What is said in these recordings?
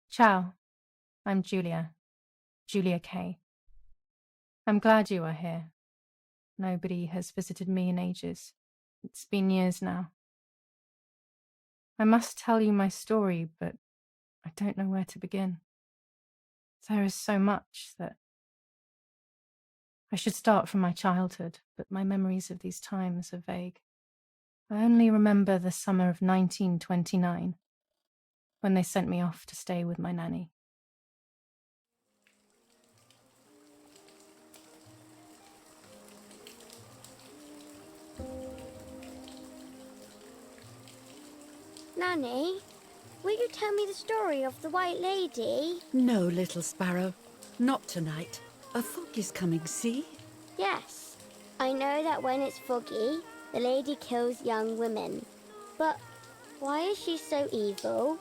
Ciao, I'm Giulia K. I'm glad you are here. Nobody has visited me in ages. It's been years now. I must tell you my story, but I don't know where to begin. There is so much that I should start from my childhood, but my memories of these times are vague. I only remember the summer of 1929, when they sent me off to stay with my nanny. Nanny, will you tell me the story of the White Lady? No, little sparrow. Not tonight. A fog is coming, see? Yes. I know that when it's foggy, the lady kills young women. But why is she so evil?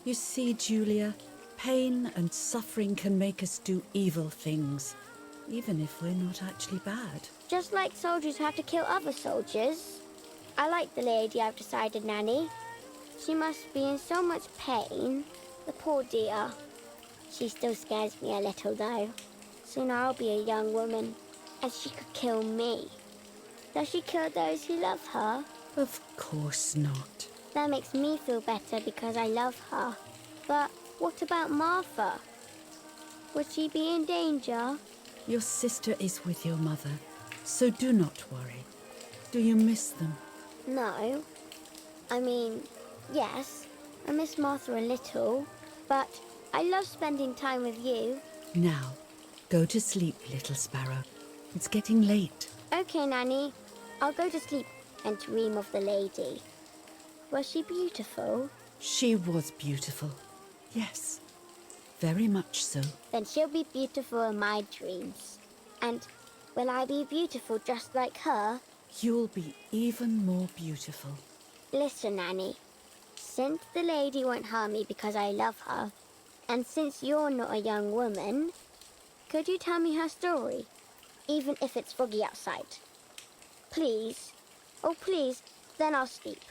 You see, Giulia, pain and suffering can make us do evil things, even if we're not actually bad. Just like soldiers have to kill other soldiers. I like the lady, I've decided, Nanny. She must be in so much pain. The poor dear. She still scares me a little, though. Soon I'll be a young woman, and she could kill me. Does she kill those who love her? Of course not. That makes me feel better because I love her. But what about Martha? Would she be in danger? Your sister is with your mother, so do not worry. Do you miss them? No. I mean, yes, I miss Martha a little, but I love spending time with you. Now, go to sleep, little sparrow. It's getting late. Okay, Nanny. I'll go to sleep and dream of the lady. Was she beautiful? She was beautiful. Yes, very much so. Then she'll be beautiful in my dreams. And will I be beautiful just like her? You'll be even more beautiful. Listen, Nanny. Since the lady won't harm me because I love her, and since you're not a young woman, could you tell me her story, even if it's foggy outside? Please. Oh, please, then I'll sleep.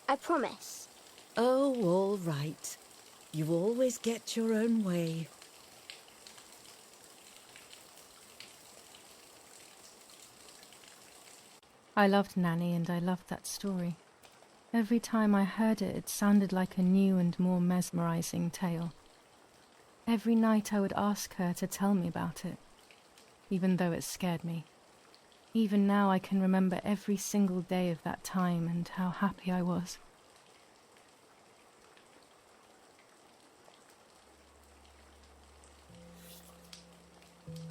I promise. Oh, all right. You always get your own way. I loved Nanny and I loved that story. Every time I heard it, it sounded like a new and more mesmerizing tale. Every night I would ask her to tell me about it, even though it scared me. Even now I can remember every single day of that time and how happy I was.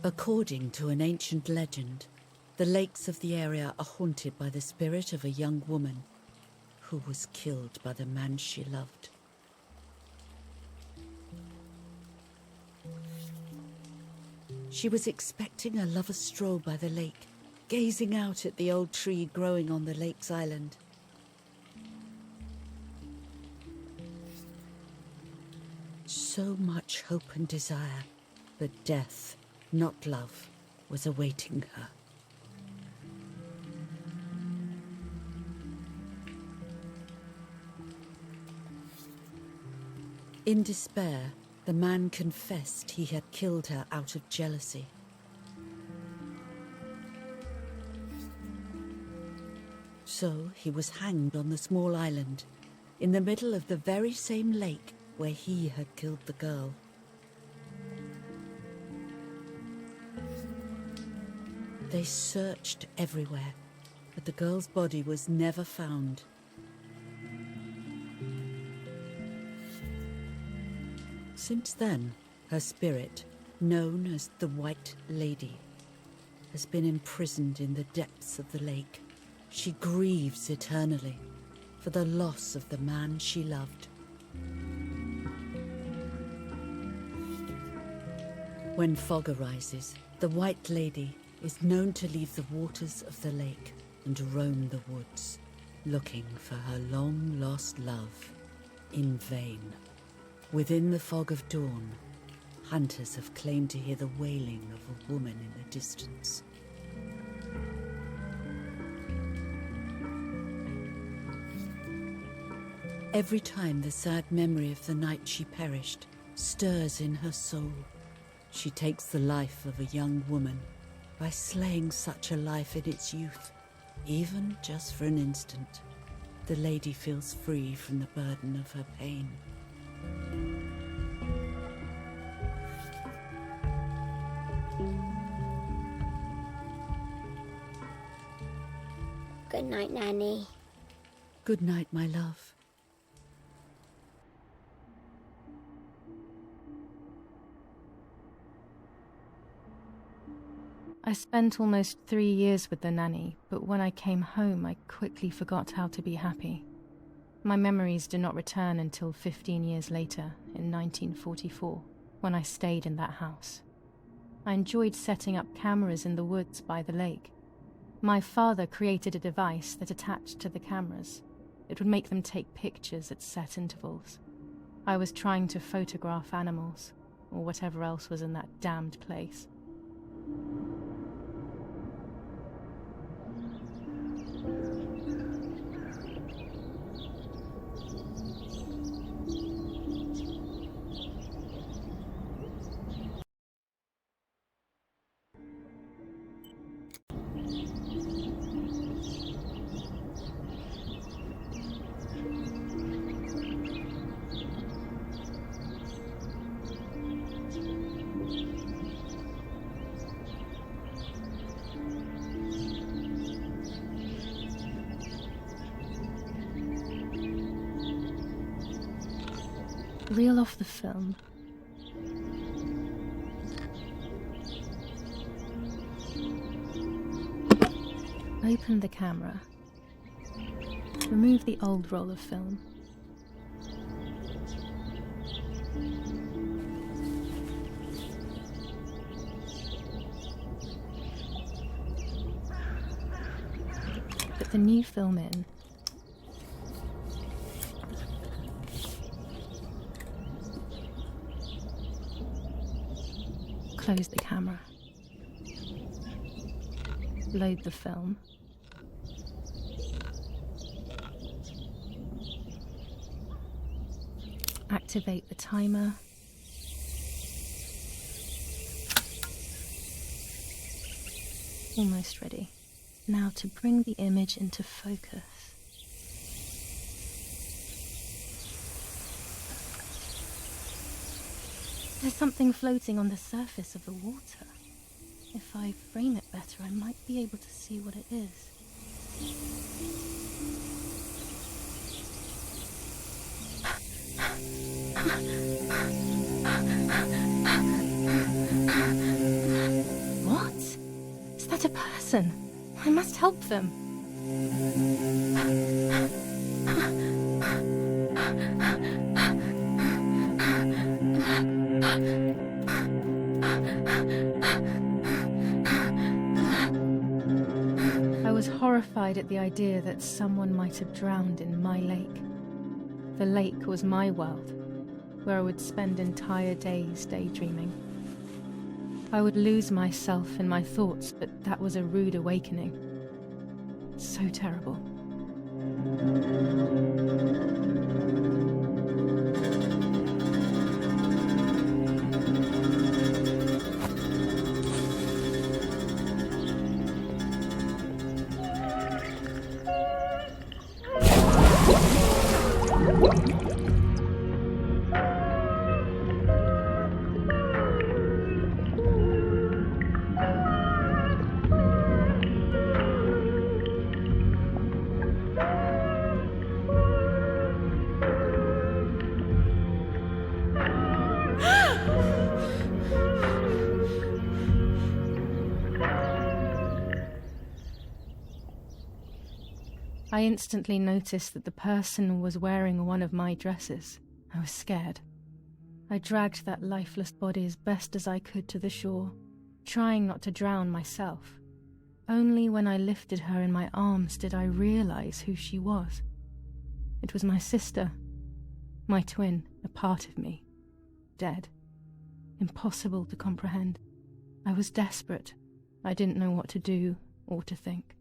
According to an ancient legend, the lakes of the area are haunted by the spirit of a young woman who was killed by the man she loved. She was expecting a lover's stroll by the lake, gazing out at the old tree growing on the lake's island. So much hope and desire, but death, not love, was awaiting her. In despair, the man confessed he had killed her out of jealousy. So he was hanged on the small island, in the middle of the very same lake where he had killed the girl. They searched everywhere, but the girl's body was never found. Since then, her spirit, known as the White Lady, has been imprisoned in the depths of the lake. She grieves eternally for the loss of the man she loved. When fog arises, the White Lady is known to leave the waters of the lake and roam the woods, looking for her long-lost love in vain. Within the fog of dawn, hunters have claimed to hear the wailing of a woman in the distance. Every time the sad memory of the night she perished stirs in her soul, she takes the life of a young woman by slaying such a life in its youth, even just for an instant. The lady feels free from the burden of her pain. Good night, Nanny. Good night, my love. I spent almost 3 years with the nanny, but when I came home, I quickly forgot how to be happy. My memories do not return until 15 years later, in 1944, when I stayed in that house. I enjoyed setting up cameras in the woods by the lake. My father created a device that attached to the cameras. It would make them take pictures at set intervals. I was trying to photograph animals, or whatever else was in that damned place. Reel off the film. Open the camera. Remove the old roll of film. Put the new film in. Close the camera. Load the film. Activate the timer. Almost ready. Now to bring the image into focus. There's something floating on the surface of the water. If I frame it better, I might be able to see what it is. What? Is that a person? I must help them. I was horrified at the idea that someone might have drowned in my lake. The lake was my world, where I would spend entire days daydreaming. I would lose myself in my thoughts, but that was a rude awakening. So terrible. I instantly noticed that the person was wearing one of my dresses. I was scared. I dragged that lifeless body as best as I could to the shore, trying not to drown myself. Only when I lifted her in my arms did I realize who she was. It was my sister, my twin, a part of me, dead. Impossible to comprehend. I was desperate. I didn't know what to do or to think.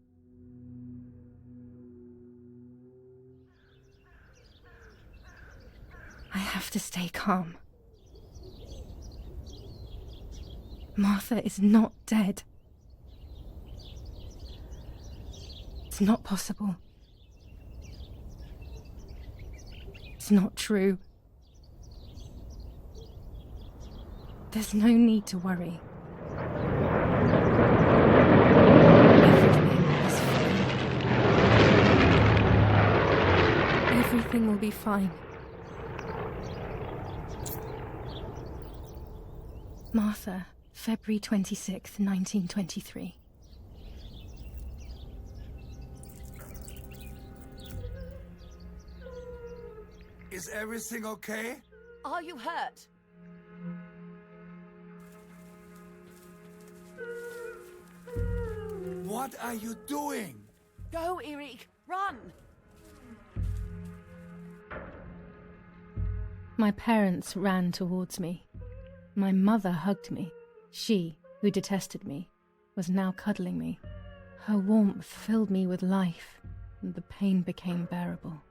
I have to stay calm. Martha is not dead. It's not possible. It's not true. There's no need to worry. Everything will be fine. Martha, February 26th, 1923. Is everything okay? Are you hurt? What are you doing? Go, Eric! Run! My parents ran towards me. My mother hugged me. She, who detested me, was now cuddling me. Her warmth filled me with life, and the pain became bearable.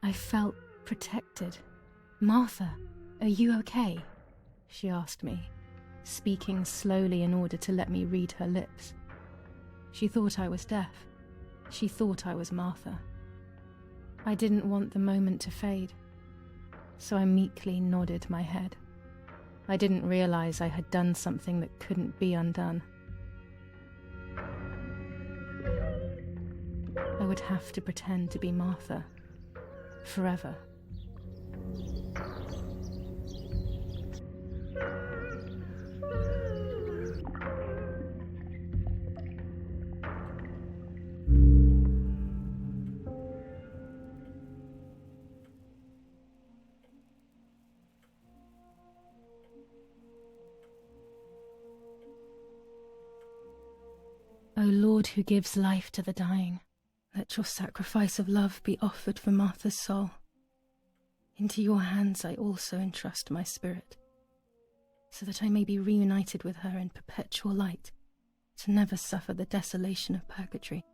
I felt protected. "Martha, are you okay?" she asked me, speaking slowly in order to let me read her lips. She thought I was deaf. She thought I was Martha. I didn't want the moment to fade, so I meekly nodded my head. I didn't realize I had done something that couldn't be undone. I would have to pretend to be Martha forever. O Lord, who gives life to the dying, let your sacrifice of love be offered for Martha's soul. Into your hands I also entrust my spirit, so that I may be reunited with her in perpetual light, to never suffer the desolation of purgatory.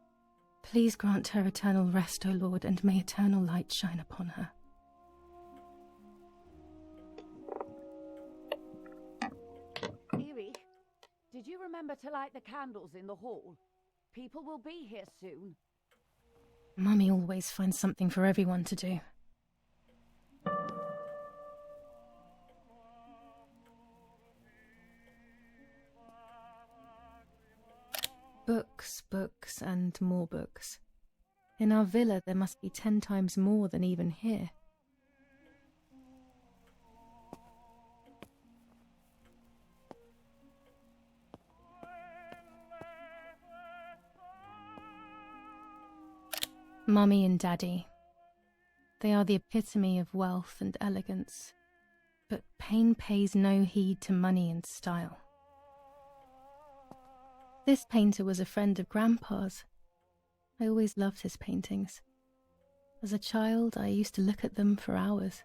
Please grant her eternal rest, O Lord, and may eternal light shine upon her. Eric, did you remember to light the candles in the hall? People will be here soon. Mummy always finds something for everyone to do. Books, books, and more books. In our villa there must be 10 times more than even here. Mummy and Daddy. They are the epitome of wealth and elegance, but pain pays no heed to money and style. This painter was a friend of Grandpa's. I always loved his paintings. As a child, I used to look at them for hours.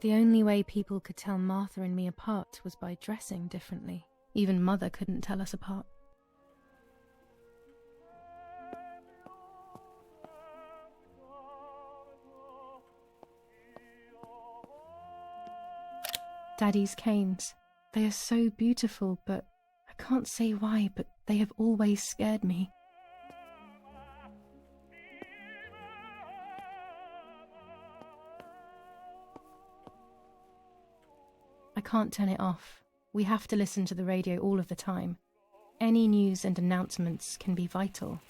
The only way people could tell Martha and me apart was by dressing differently. Even Mother couldn't tell us apart. Daddy's canes. They are so beautiful, but I can't say why, but they have always scared me. I can't turn it off. We have to listen to the radio all of the time. Any news and announcements can be vital.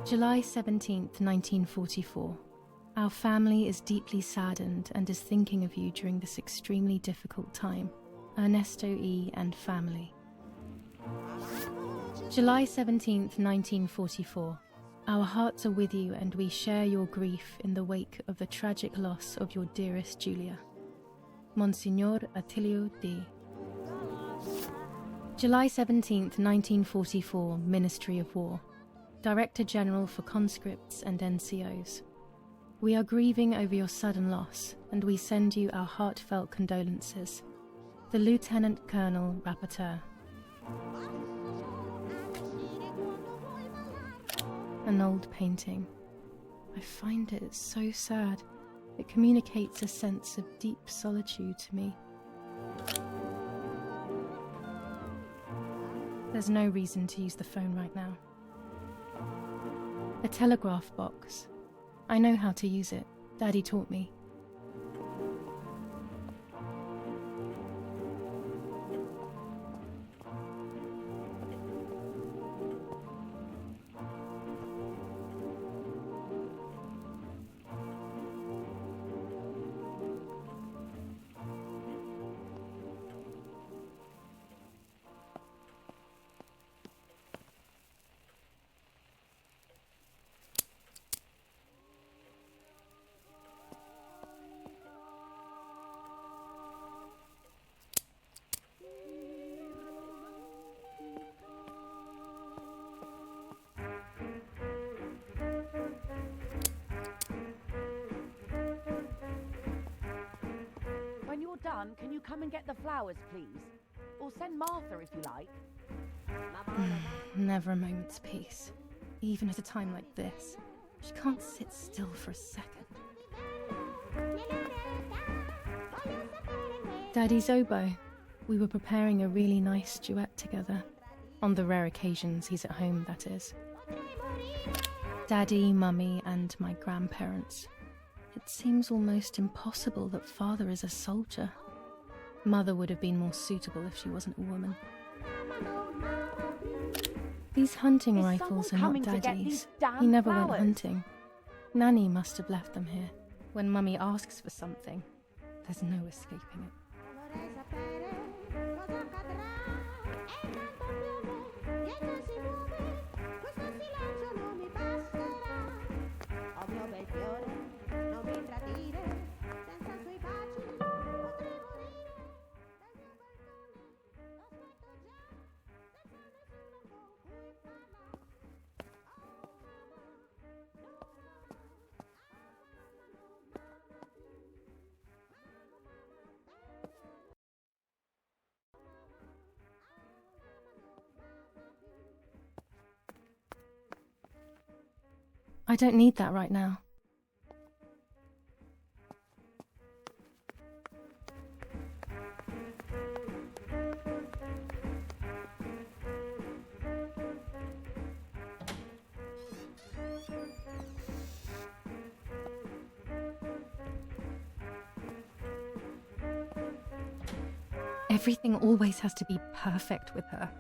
July 17th, 1944. Our family is deeply saddened and is thinking of you during this extremely difficult time. Ernesto E. and family. July 17th, 1944. Our hearts are with you and we share your grief in the wake of the tragic loss of your dearest Giulia. Monsignor Attilio D. July 17th, 1944, Ministry of War. Director General for Conscripts and NCOs. We are grieving over your sudden loss, and we send you our heartfelt condolences. The Lieutenant Colonel Rapporteur. An old painting. I find it so sad. It communicates a sense of deep solitude to me. There's no reason to use the phone right now. A telegraph box. I know how to use it. Daddy taught me. When you're done, can you come and get the flowers, please? Or send Martha if you like. Never a moment's peace. Even at a time like this. She can't sit still for a second. Daddy's oboe. We were preparing a really nice duet together. On the rare occasions he's at home, that is. Daddy, Mummy, and my grandparents. It seems almost impossible that Father is a soldier. Mother would have been more suitable if she wasn't a woman. These hunting rifles are not Daddy's. He never went hunting. Nanny must have left them here. When Mummy asks for something, there's no escaping it. I don't need that right now. Everything always has to be perfect with her.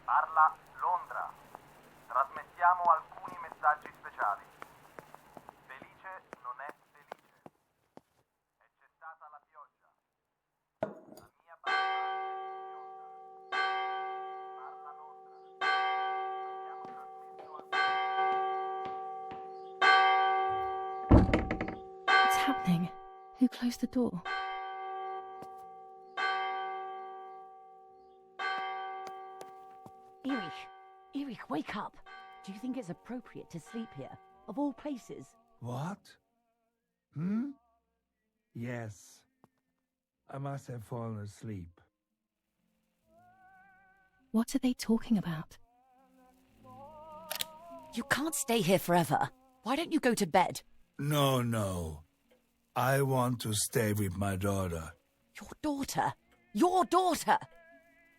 Parla Londra. Trasmettiamo alcuni messaggi speciali. Felice non è felice. È cessata la pioggia. La mia barba è bionda. Parla Londra. Abbiamo trasmesso alcuni. What's happening? Who closed the door? Erich, wake up. Do you think it's appropriate to sleep here, of all places? What? Yes. I must have fallen asleep. What are they talking about? You can't stay here forever. Why don't you go to bed? No. I want to stay with my daughter. Your daughter? Your daughter?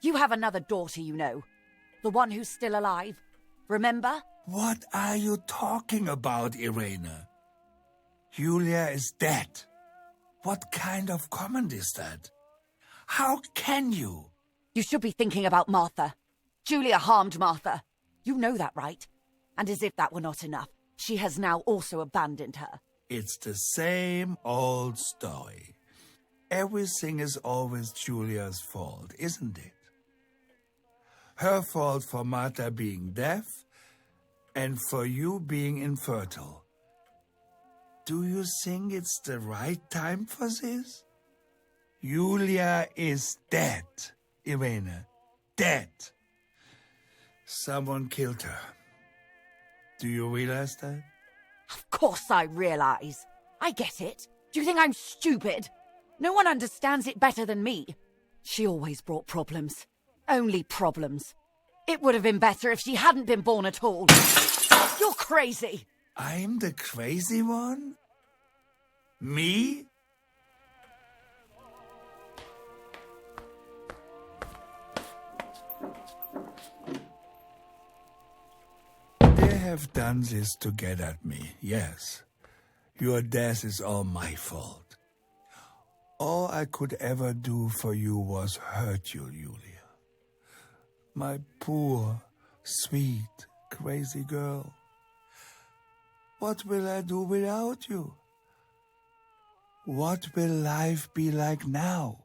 You have another daughter, you know. The one who's still alive. Remember? What are you talking about, Irene? Giulia is dead. What kind of comment is that? How can you? You should be thinking about Martha. Giulia harmed Martha. You know that, right? And as if that were not enough, she has now also abandoned her. It's the same old story. Everything is always Giulia's fault, isn't it? Her fault for Martha being deaf and for you being infertile. Do you think it's the right time for this? Giulia is dead, Irene. Dead. Someone killed her. Do you realize that? Of course I realise. I get it. Do you think I'm stupid? No one understands it better than me. She always brought problems. Only problems. It would have been better if she hadn't been born at all. You're crazy. I'm the crazy one? Me? They have done this to get at me, yes. Your death is all my fault. All I could ever do for you was hurt you, Giulia. My poor, sweet, crazy girl. What will I do without you? What will life be like now?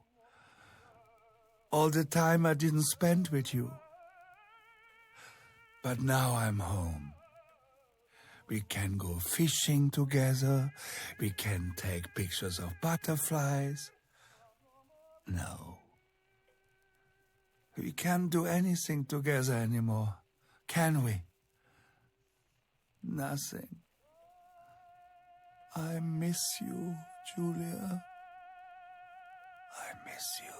All the time I didn't spend with you. But now I'm home. We can go fishing together. We can take pictures of butterflies. No. We can't do anything together anymore, can we? Nothing. I miss you, Giulia. I miss you.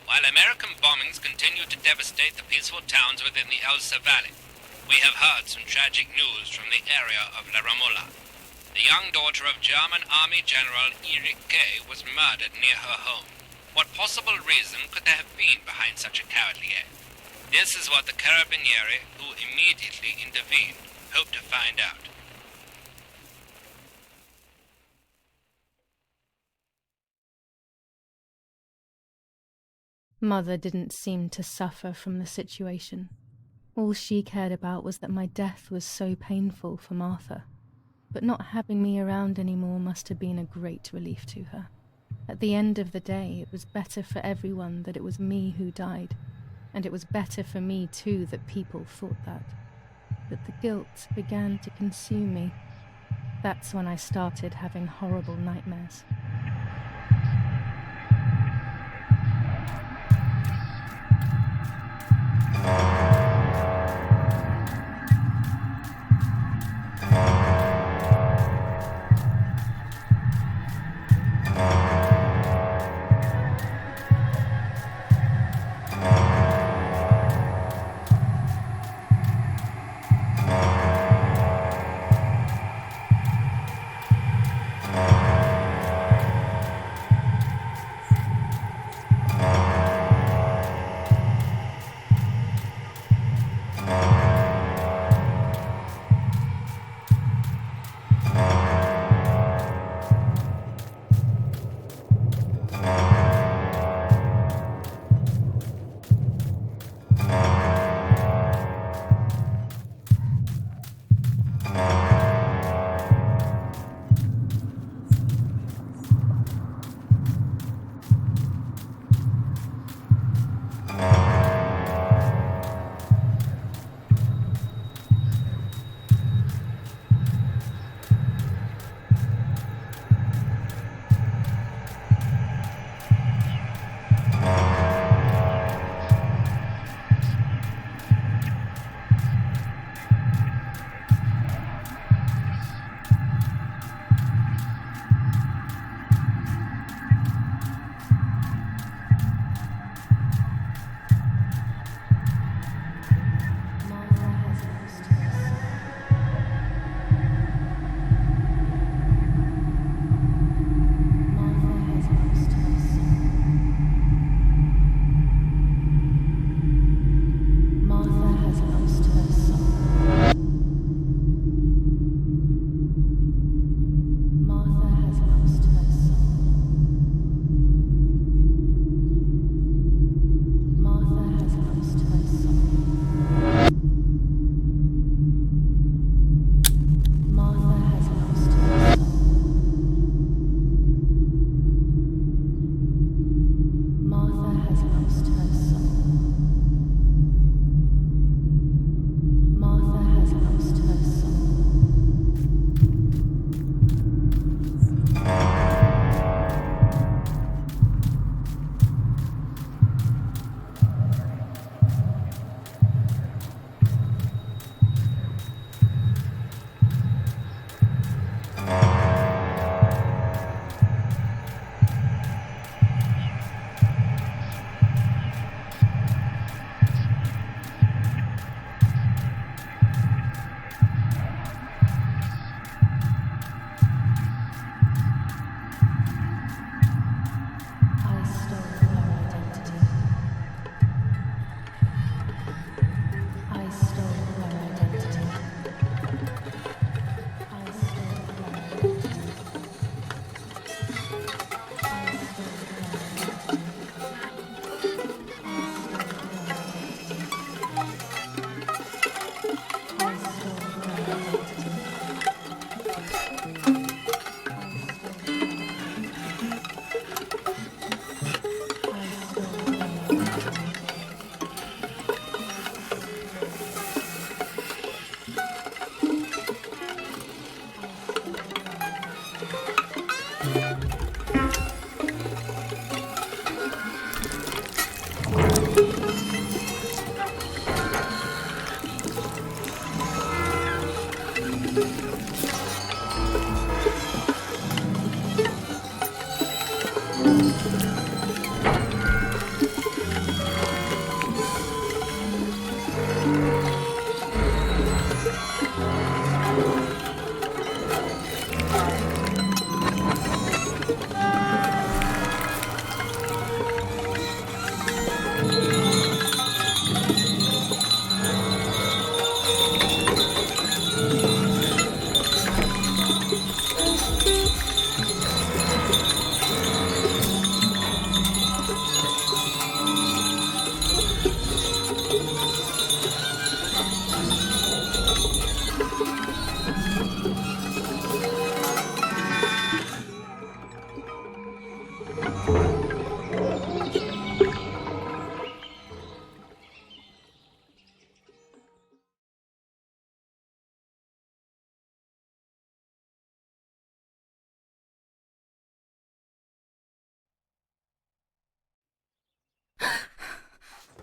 While American bombings continue to devastate the peaceful towns within the Elsa Valley, we have heard some tragic news from the area of La Ramola. The young daughter of German Army General Erich K. was murdered near her home. What possible reason could there have been behind such a cowardly act? This is what the Carabinieri, who immediately intervened, hope to find out. Mother didn't seem to suffer from the situation. All she cared about was that my death was so painful for Martha. But not having me around anymore must have been a great relief to her. At the end of the day, it was better for everyone that it was me who died, and it was better for me too that people thought that. But the guilt began to consume me. That's when I started having horrible nightmares.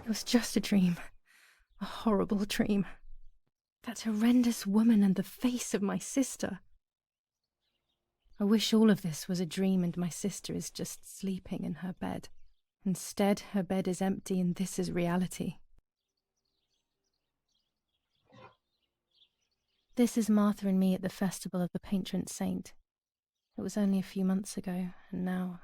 It was just a dream. A horrible dream. That horrendous woman and the face of my sister. I wish all of this was a dream and my sister is just sleeping in her bed. Instead, her bed is empty and this is reality. This is Martha and me at the festival of the patron saint. It was only a few months ago, and now...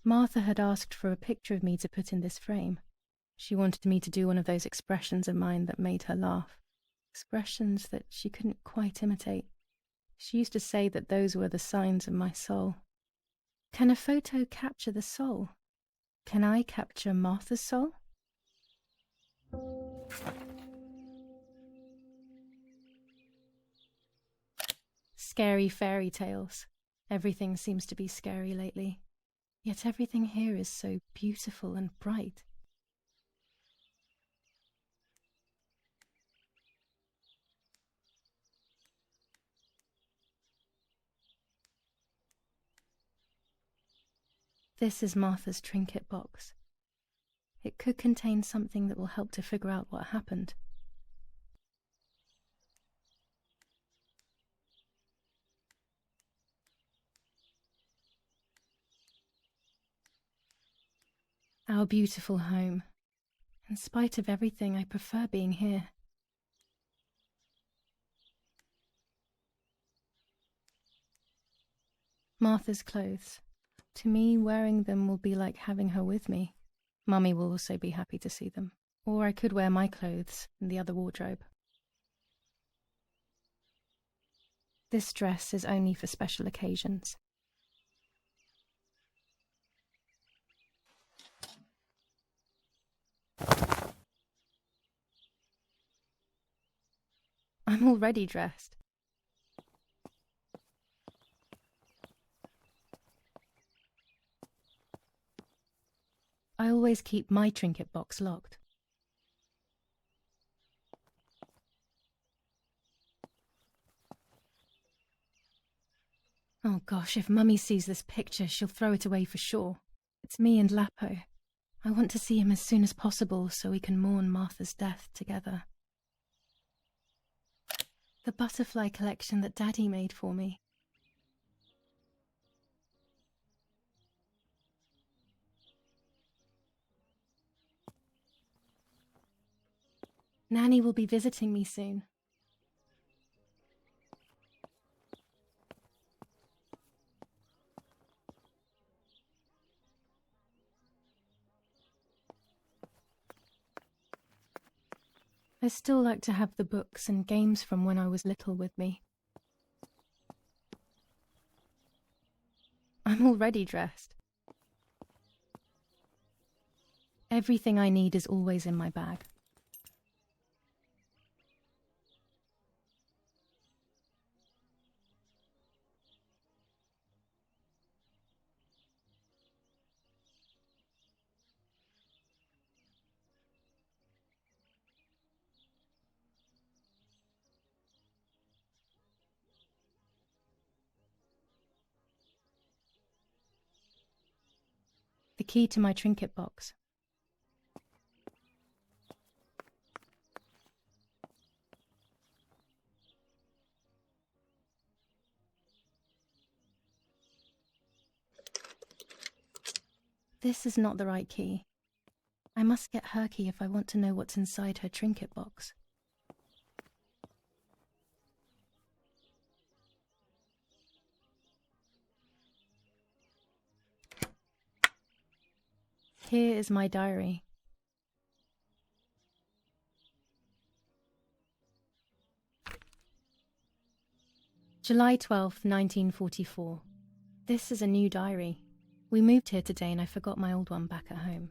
Martha had asked for a picture of me to put in this frame. She wanted me to do one of those expressions of mine that made her laugh. Expressions that she couldn't quite imitate. She used to say that those were the signs of my soul. Can a photo capture the soul? Can I capture Martha's soul? Scary fairy tales. Everything seems to be scary lately. Yet everything here is so beautiful and bright. This is Martha's trinket box. It could contain something that will help to figure out what happened. Our beautiful home. In spite of everything, I prefer being here. Martha's clothes. To me, wearing them will be like having her with me. Mummy will also be happy to see them. Or I could wear my clothes in the other wardrobe. This dress is only for special occasions. I'm already dressed. I always keep my trinket box locked. Oh gosh, if Mummy sees this picture, she'll throw it away for sure. It's me and Lapo. I want to see him as soon as possible so we can mourn Martha's death together. The butterfly collection that Daddy made for me. Nanny will be visiting me soon. I still like to have the books and games from when I was little with me. I'm already dressed. Everything I need is always in my bag. key to my trinket box. This is not the right key. I must get her key if I want to know what's inside her trinket box. Here is my diary. July 12th, 1944. This is a new diary. We moved here today and I forgot my old one back at home.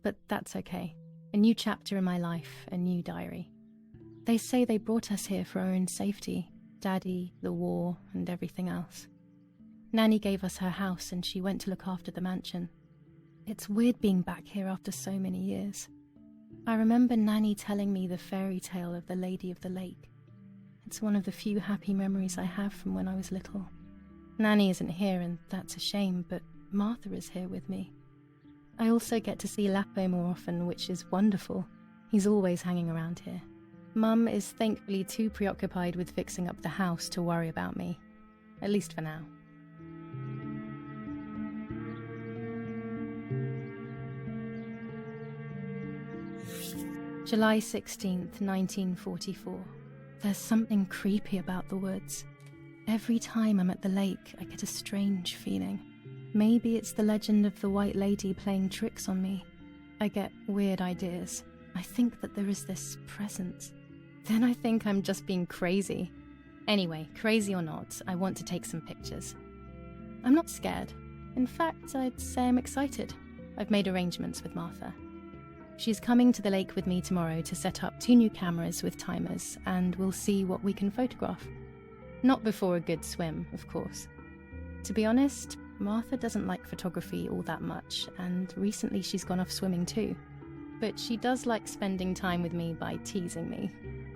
But that's okay. A new chapter in my life, a new diary. They say they brought us here for our own safety. Daddy, the war, and everything else. Nanny gave us her house and she went to look after the mansion. It's weird being back here after so many years. I remember Nanny telling me the fairy tale of the Lady of the Lake. It's one of the few happy memories I have from when I was little. Nanny isn't here and that's a shame, but Martha is here with me. I also get to see Lapo more often, which is wonderful. He's always hanging around here. Mum is thankfully too preoccupied with fixing up the house to worry about me. At least for now. July 16th, 1944. There's something creepy about the woods. Every time I'm at the lake, I get a strange feeling. Maybe it's the legend of the White Lady playing tricks on me. I get weird ideas. I think that there is this presence. Then I think I'm just being crazy. Anyway, crazy or not, I want to take some pictures. I'm not scared. In fact, I'd say I'm excited. I've made arrangements with Martha. She's coming to the lake with me tomorrow to set up 2 new cameras with timers, and we'll see what we can photograph. Not before a good swim, of course. To be honest, Martha doesn't like photography all that much, and recently she's gone off swimming too. But she does like spending time with me by teasing me.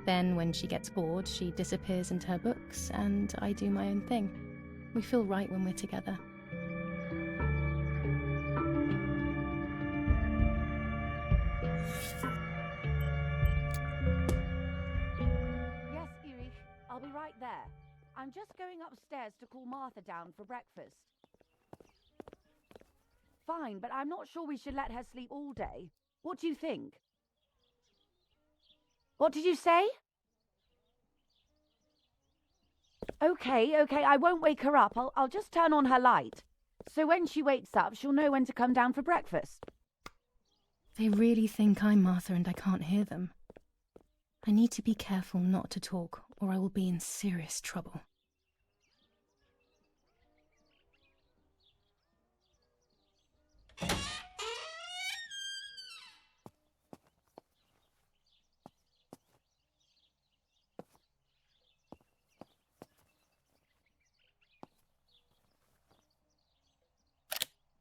Then, when she gets bored, she disappears into her books, and I do my own thing. We feel right when we're together. Yes, Erich, I'll be right there. I'm just going upstairs to call Martha down for breakfast. Fine, but I'm not sure we should let her sleep all day. What do you think? What did you say? Okay, I won't wake her up. I'll just turn on her light. So when she wakes up, she'll know when to come down for breakfast. They really think I'm Martha and I can't hear them. I need to be careful not to talk, or I will be in serious trouble.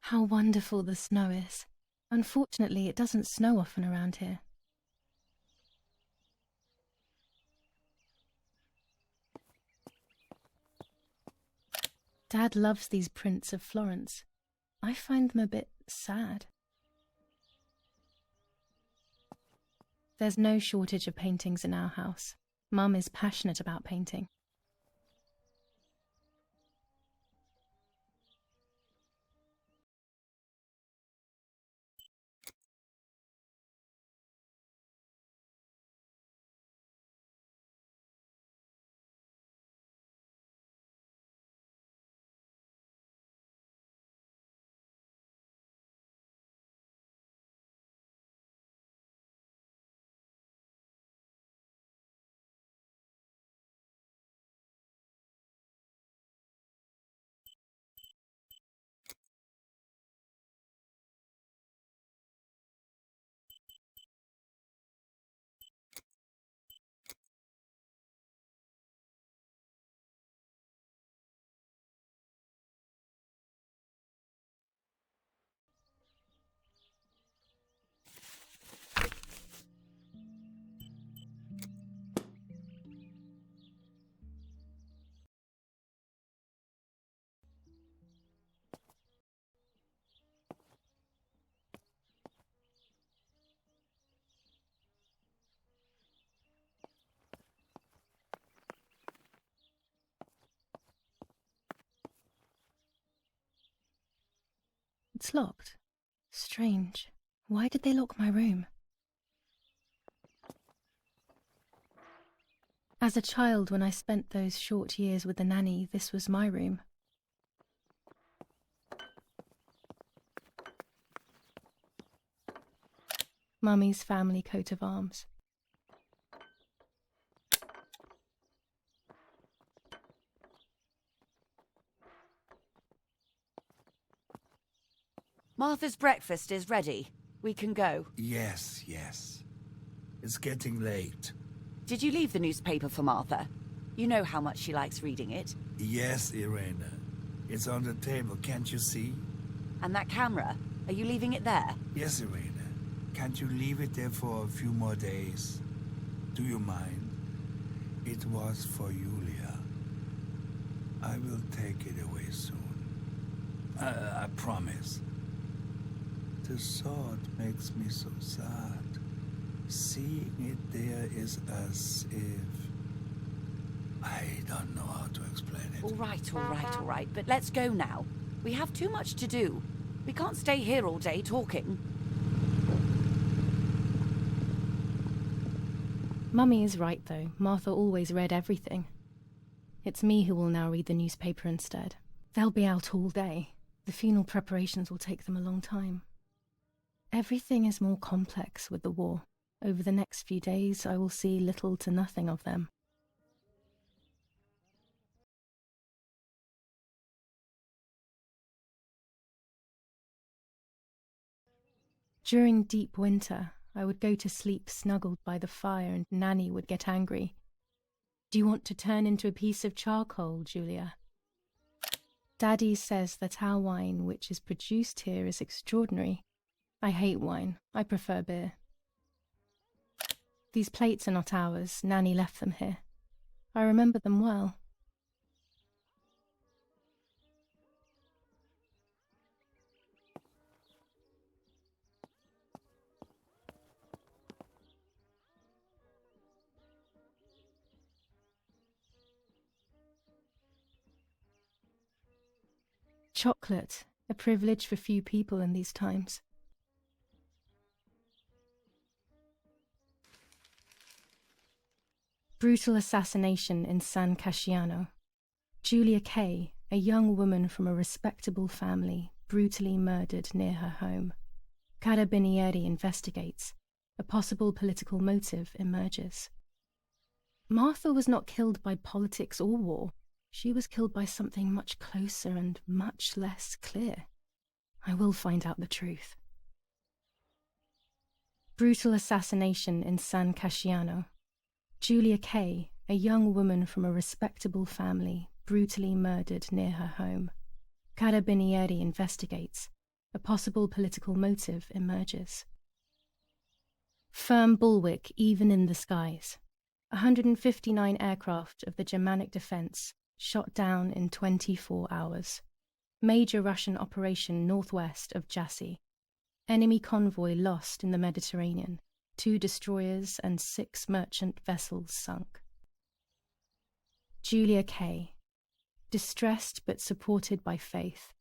How wonderful the snow is. Unfortunately, it doesn't snow often around here. Dad loves these prints of Florence. I find them a bit sad. There's no shortage of paintings in our house. Mum is passionate about painting. It's locked. Strange. Why did they lock my room? As a child, when I spent those short years with the nanny, this was my room. Mummy's family coat of arms. Martha's breakfast is ready. We can go. Yes, yes. It's getting late. Did you leave the newspaper for Martha? You know how much she likes reading it. Yes, Irena. It's on the table, can't you see? And that camera, are you leaving it there? Yes, Irena. Can't you leave it there for a few more days? Do you mind? It was for Giulia. I will take it away soon. I promise. The thought makes me so sad. Seeing it there is as if... I don't know how to explain it. All right. But let's go now. We have too much to do. We can't stay here all day talking. Mummy is right, though. Martha always read everything. It's me who will now read the newspaper instead. They'll be out all day. The funeral preparations will take them a long time. Everything is more complex with the war. Over the next few days, I will see little to nothing of them. During deep winter, I would go to sleep snuggled by the fire and Nanny would get angry. Do you want to turn into a piece of charcoal, Giulia? Daddy says that our wine, which is produced here, is extraordinary. I hate wine. I prefer beer. These plates are not ours. Nanny left them here. I remember them well. Chocolate, a privilege for few people in these times. Brutal assassination in San Casciano. Giulia K., a young woman from a respectable family, brutally murdered near her home. Carabinieri investigates. A possible political motive emerges. Martha was not killed by politics or war. She was killed by something much closer and much less clear. I will find out the truth. Brutal assassination in San Casciano. Giulia K., a young woman from a respectable family, brutally murdered near her home. Carabinieri investigates. A possible political motive emerges. Firm bulwark even in the skies. 159 aircraft of the Germanic defense shot down in 24 hours. Major Russian operation northwest of Jassy. Enemy convoy lost in the Mediterranean. 2 destroyers and 6 merchant vessels sunk. Giulia K., distressed but supported by faith.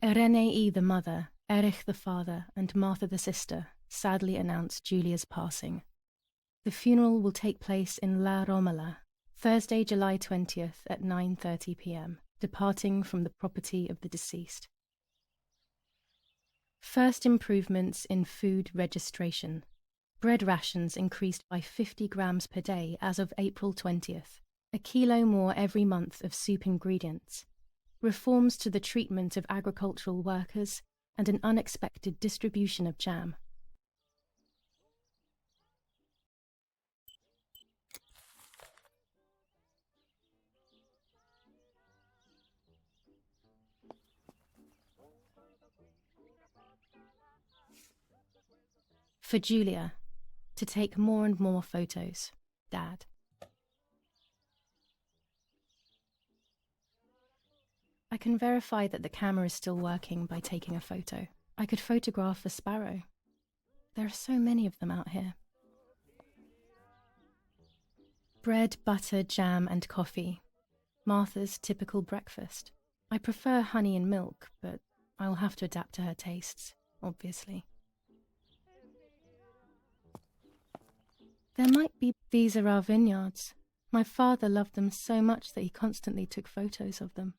Irenei the mother, Erich the father, and Martha the sister sadly announced Giulia's passing. The funeral will take place in La Romola, Thursday, July 20th at 9:30 p.m., departing from the property of the deceased. First improvements in food registration. Bread rations increased by 50 grams per day as of April 20th, a kilo more every month of soup ingredients. Reforms to the treatment of agricultural workers and an unexpected distribution of jam. For Giulia, to take more and more photos, Dad. I can verify that the camera is still working by taking a photo. I could photograph a sparrow. There are so many of them out here. Bread, butter, jam and coffee. Martha's typical breakfast. I prefer honey and milk, but I'll have to adapt to her tastes, obviously. There might be... These are our vineyards. My father loved them so much that he constantly took photos of them.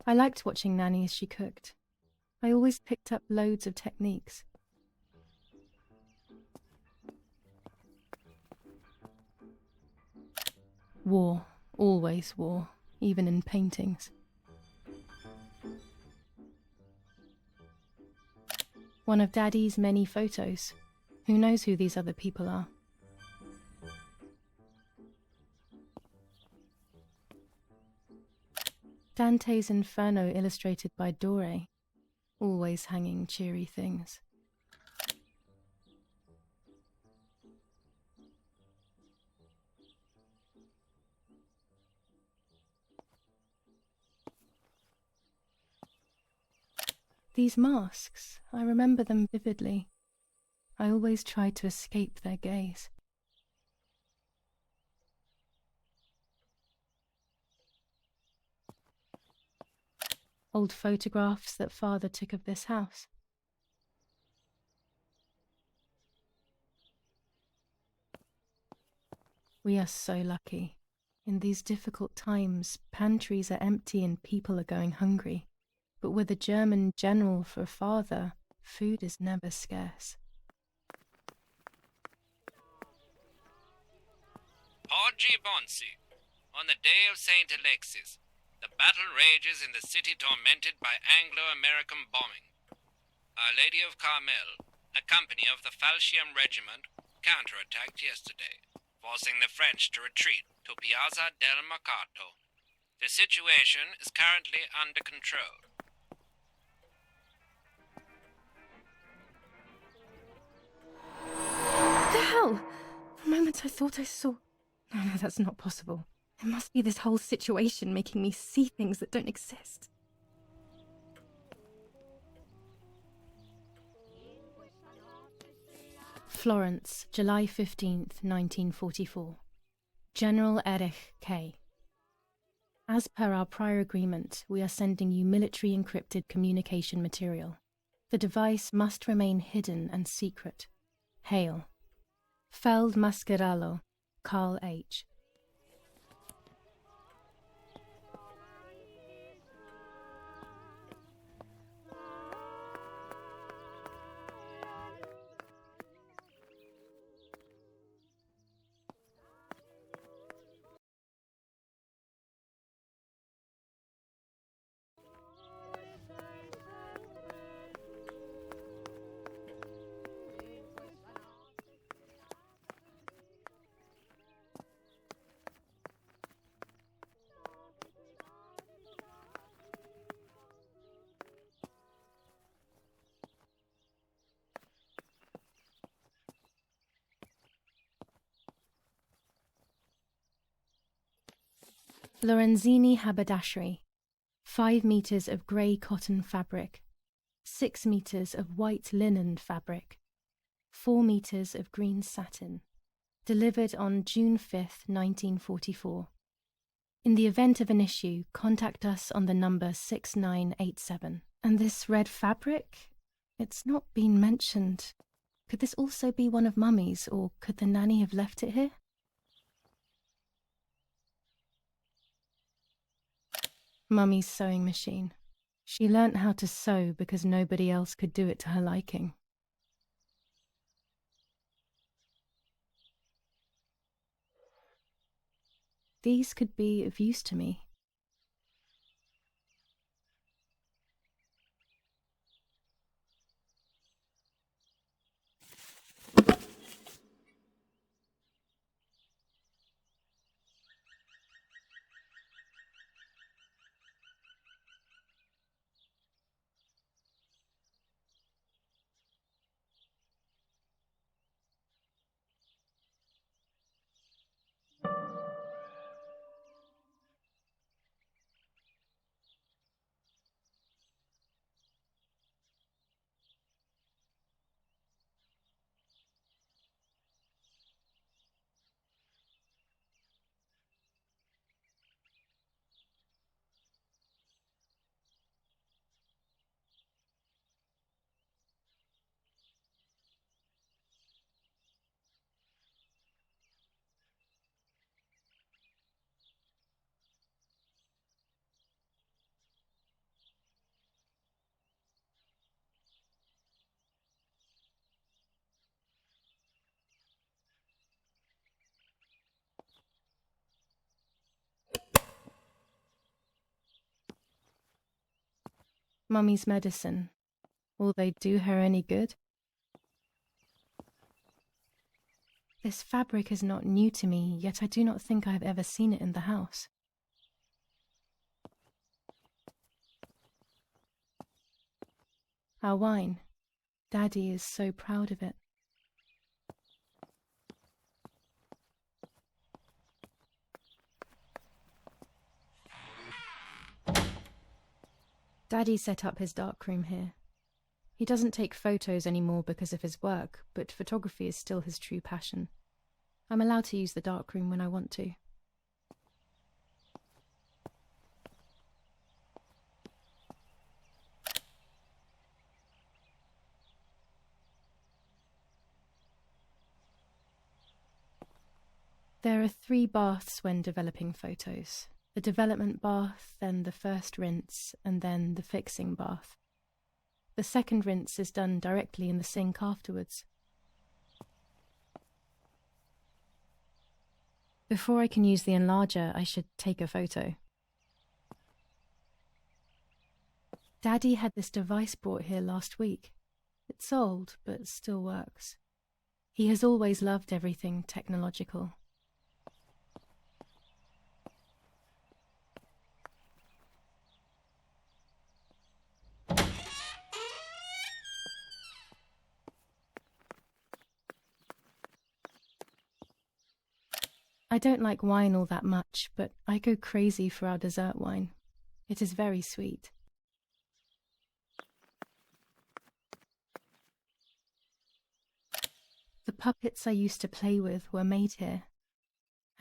I liked watching Nanny as she cooked. I always picked up loads of techniques. War, always war, even in paintings. One of Daddy's many photos. Who knows who these other people are? Dante's Inferno illustrated by Dore, always hanging cheery things. These masks, I remember them vividly. I always tried to escape their gaze. Old photographs that Father took of this house. We are so lucky. In these difficult times, pantries are empty and people are going hungry. But with a German general for a father, food is never scarce. Oggi Bonsi, on the day of St. Alexis, the battle rages in the city tormented by Anglo-American bombing. Our Lady of Carmel, a company of the Falchium Regiment, counterattacked yesterday, forcing the French to retreat to Piazza del Mercato. The situation is currently under control. What the hell? For a moment I thought I saw... No, that's not possible. There must be this whole situation making me see things that don't exist. Florence, July 15th, 1944. General Erich K. As per our prior agreement, we are sending you military encrypted communication material. The device must remain hidden and secret. Hail. Feld Mascherallo, Carl H. Lorenzini haberdashery, 5 meters of grey cotton fabric, 6 meters of white linen fabric, 4 meters of green satin, delivered on June 5th, 1944. In the event of an issue, contact us on the number 6987. And this red fabric? It's not been mentioned. Could this also be one of Mummy's, or could the nanny have left it here? Mummy's sewing machine. She learnt how to sew because nobody else could do it to her liking. these could be of use to me. Mummy's medicine. Will they do her any good? This fabric is not new to me, yet I do not think I have ever seen it in the house. Our wine. Daddy is so proud of it. Daddy set up his darkroom here. He doesn't take photos anymore because of his work, but photography is still his true passion. I'm allowed to use the darkroom when I want to. There are 3 baths when developing photos. The development bath, then the first rinse, and then the fixing bath. The second rinse is done directly in the sink afterwards. Before I can use the enlarger, I should take a photo. Daddy had this device brought here last week. It's old, but still works. He has always loved everything technological. I don't like wine all that much, but I go crazy for our dessert wine. It is very sweet. The puppets I used to play with were made here.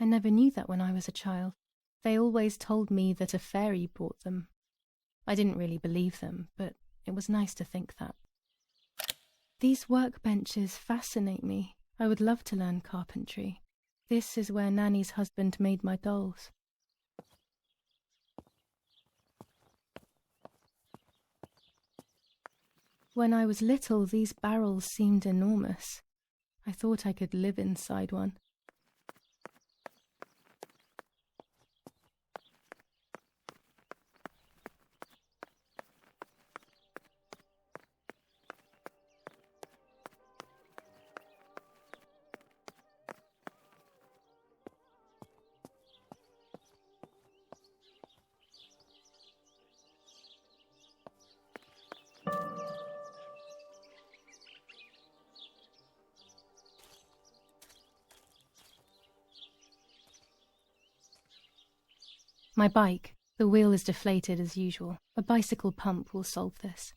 I never knew that when I was a child. They always told me that a fairy brought them. I didn't really believe them, but it was nice to think that. These workbenches fascinate me. I would love to learn carpentry. This is where Nanny's husband made my dolls. When I was little, these barrels seemed enormous. I thought I could live inside one. My bike. The wheel is deflated as usual. A bicycle pump will solve this.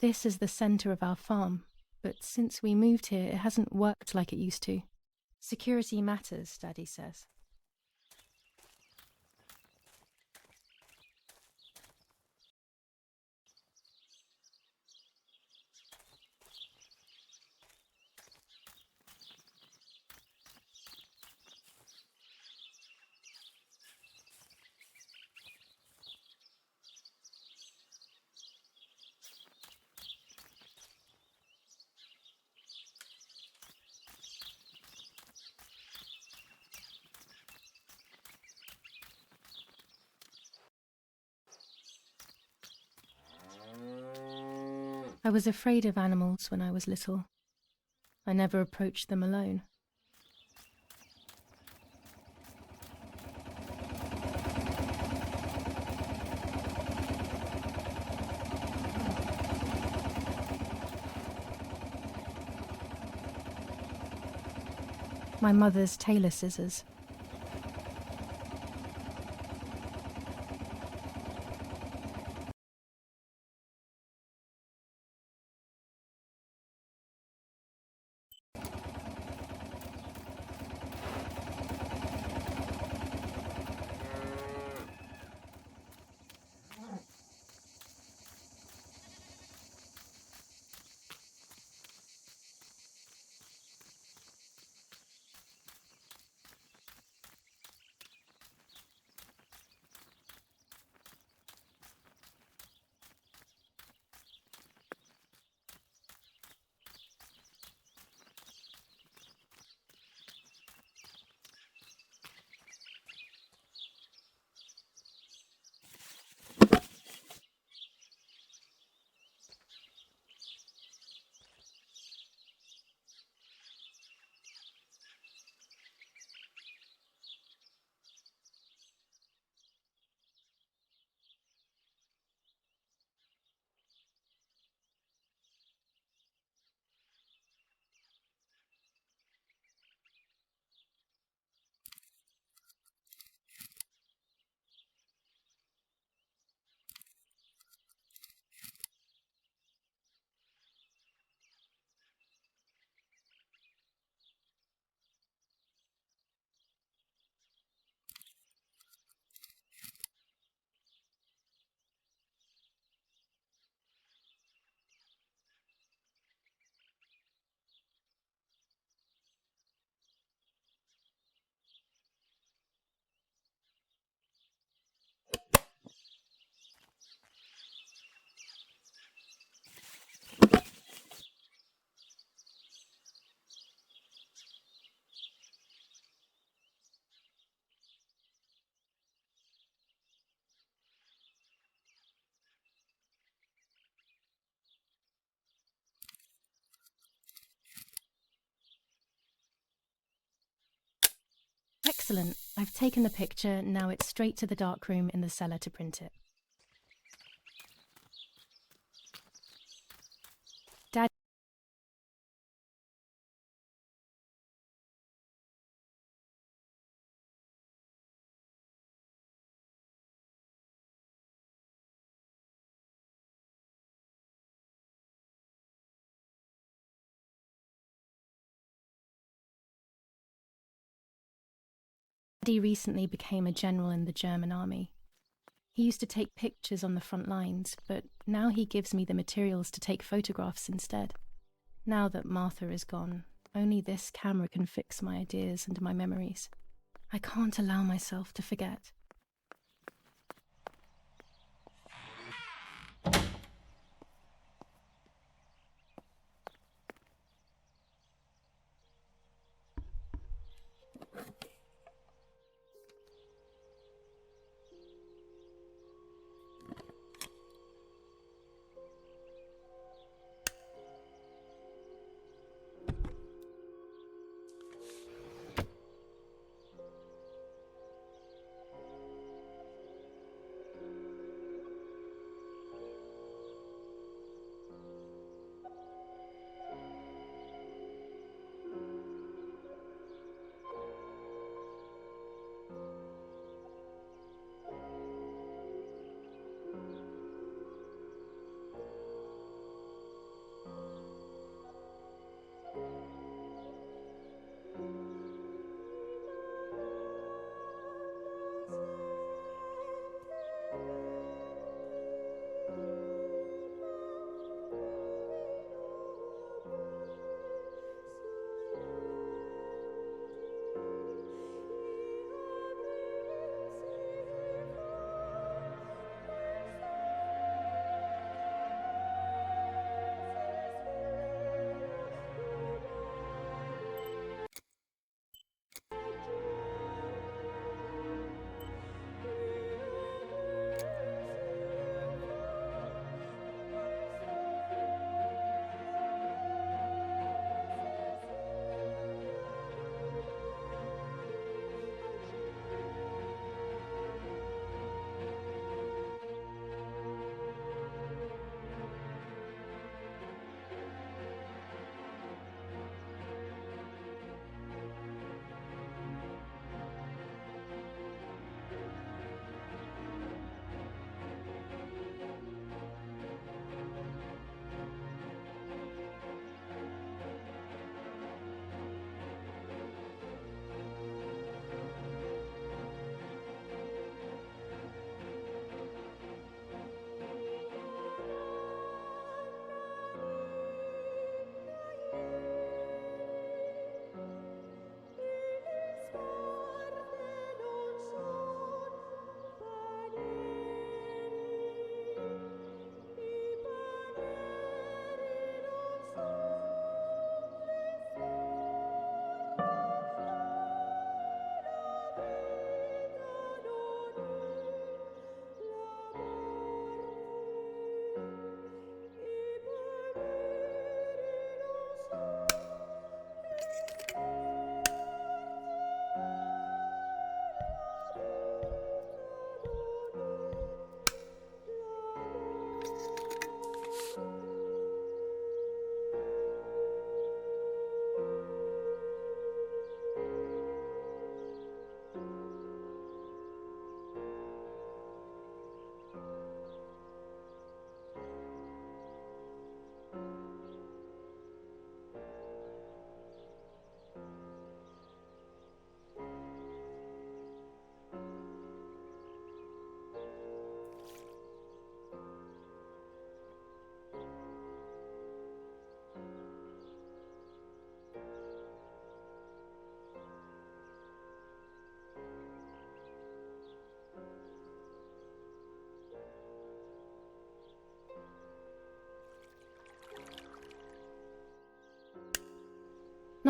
this as the centre of our farm, but since we moved here, it hasn't worked like it used to. Security matters, Daddy says. I was afraid of animals when I was little. I never approached them alone. My mother's tailor scissors. Excellent. I've taken the picture, now it's straight to the darkroom in the cellar to print it. Dad. Daddy recently became a general in the German army. He used to take pictures on the front lines, but now he gives me the materials to take photographs instead. Now that Martha is gone, only this camera can fix my ideas and my memories. I can't allow myself to forget.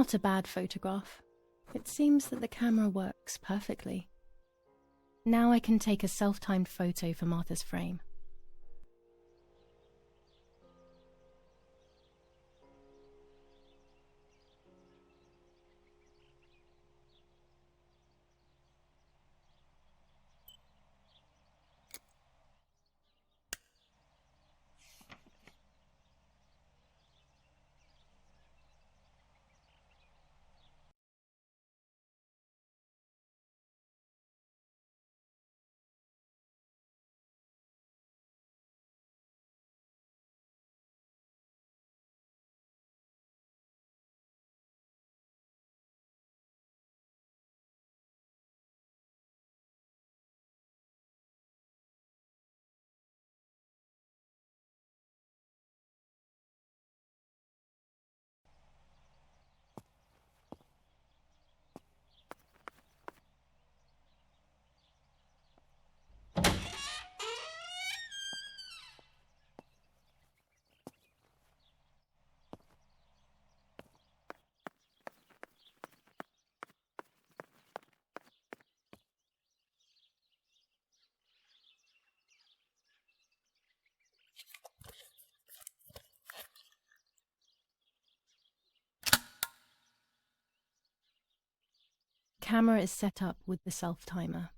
not a bad photograph. It seems that the camera works perfectly. Now I can take a self-timed photo for Martha's frame. Camera is set up with the self-timer.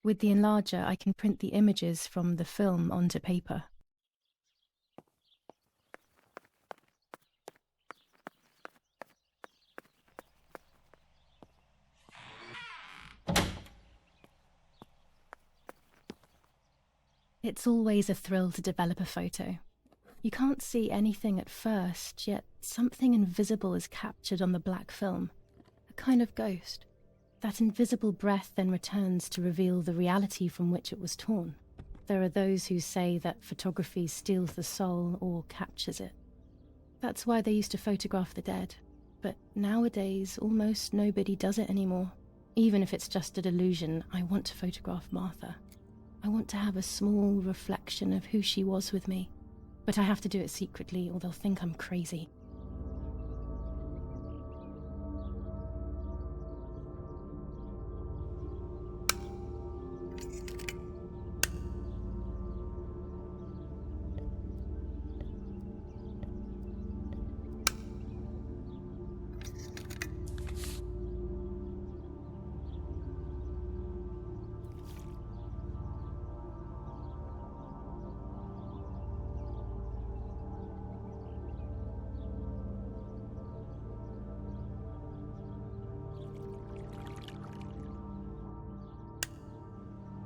With the enlarger, I can print the images from the film onto paper. It's always a thrill to develop a photo. You can't see anything at first, yet something invisible is captured on the black film, a kind of ghost. That invisible breath then returns to reveal the reality from which it was torn. There are those who say that photography steals the soul or captures it. That's why they used to photograph the dead. But nowadays, almost nobody does it anymore. Even if it's just a delusion, I want to photograph Martha. I want to have a small reflection of who she was with me. But I have to do it secretly, or they'll think I'm crazy.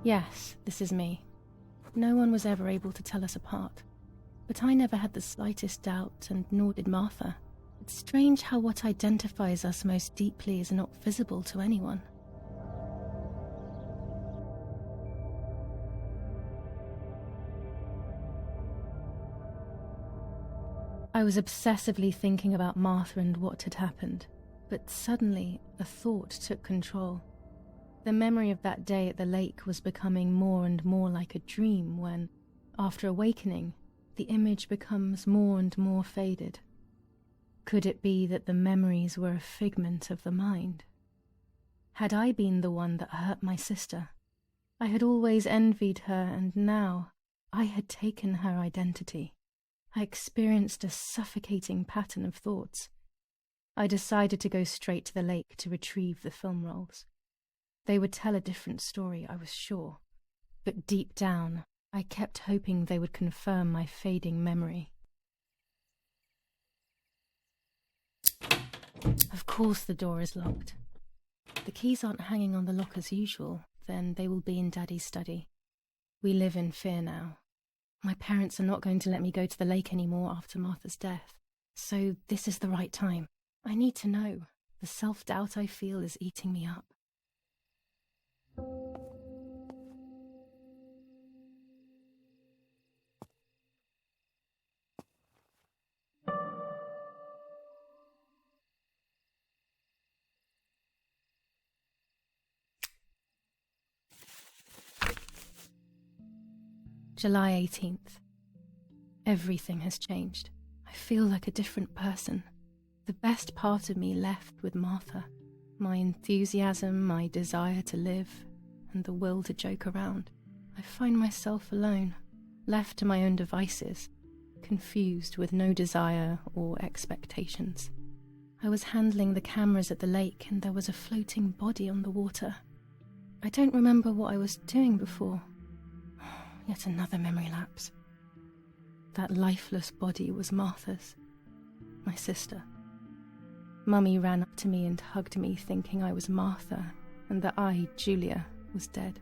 Yes, this is me. No one was ever able to tell us apart. But I never had the slightest doubt, and nor did Martha. It's strange how what identifies us most deeply is not visible to anyone. I was obsessively thinking about Martha and what had happened, but suddenly a thought took control. The memory of that day at the lake was becoming more and more like a dream when, after awakening, the image becomes more and more faded. Could it be that the memories were a figment of the mind? Had I been the one that hurt my sister? I had always envied her, and now I had taken her identity. I experienced a suffocating pattern of thoughts. I decided to go straight to the lake to retrieve the film rolls. They would tell a different story, I was sure. But deep down, I kept hoping they would confirm my fading memory. Of course the door is locked. The keys aren't hanging on the lock as usual, then they will be in Daddy's study. We live in fear now. My parents are not going to let me go to the lake anymore after Martha's death. So this is the right time. I need to know. The self-doubt I feel is eating me up. July 18th. Everything has changed. I feel like a different person. The best part of me left with Martha. My enthusiasm, my desire to live, and the will to joke around. I find myself alone, left to my own devices, confused with no desire or expectations. I was handling the cameras at the lake and there was a floating body on the water. I don't remember what I was doing before. Yet another memory lapse. That lifeless body was Martha's, my sister. Mummy ran up to me and hugged me, thinking I was Martha and that I, Giulia, was dead.